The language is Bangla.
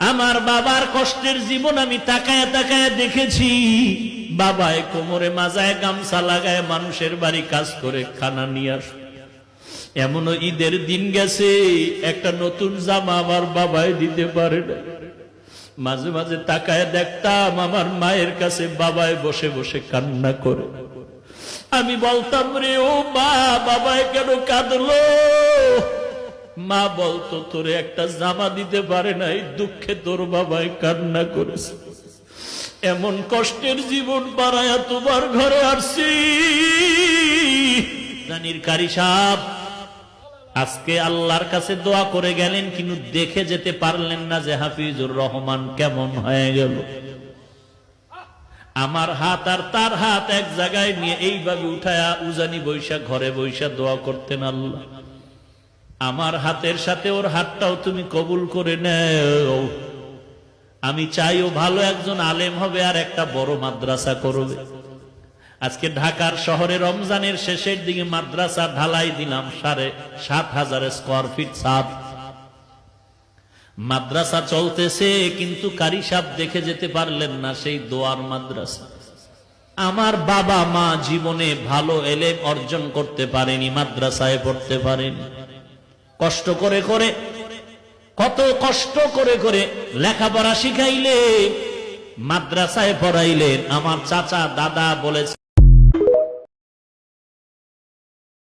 আমার বাবার কষ্টের জীবন আমি তাকায় তাকায় দেখেছি। বাবায় কোমরে মাজায় গামছা লাগায় মানুষের বাড়ি কাজ করে খানা নিয়ে আসে। এমনও ঈদের দিন গেছে একটা নতুন জামা আমার বাবায় দিতে পারে না। মাঝে মাঝে তাকায় দেখতাম আমার মায়ের কাছে বাবায় বসে বসে কান্না করে। আমি বলতাম, রে ও মা, বাবায় কেন কাঁদলো? মা বলতো, তোরে একটা জামা দিতে পারে নাই, দুঃখে তোর বাবায় কান্না করেছে। এমন কষ্টের জীবন বাড়ায়া তোমার ঘরে আসছি। জানির কারি সাহেব আজকে আল্লাহর কাছে দোয়া করে গেলেন, কিন্তু দেখে যেতে পারলেন না যে হাফিজুর রহমান কেমন হয়ে গেল। আমার হাত আর তার হাত এক জায়গায় নিয়ে এইভাবে উঠায়া উজানি বৈশা ঘরে বৈশা দোয়া করতেন, আল্লাহ আমার হাতের সাথে ওর হাতটাও তুমি কবুল করে নেও। আমি চাই ও ভালো একজন আলেম হবে আর একটা বড় মাদ্রাসা করবে। আজকে ঢাকার শহরে রমজানের শেষের দিকে মাদ্রাসা ঢালাই দিলাম 7,500 স্কয়ার ফিট ছাদ। মাদ্রাসা চলতেছে, কিন্তু কারি সাহেব দেখে যেতে পারলেন না সেই দোয়ার মাদ্রাসা। আমার বাবা মা জীবনে ভালো এলেম অর্জন করতে পারেনি, মাদ্রাসায় পড়তে পারেনি। কষ্ট করে করে, কত কষ্ট করে করে লেখাপড়া শিখাইলে, মাদ্রাসায় পড়াইলেন। আমার চাচা দাদা বলেছে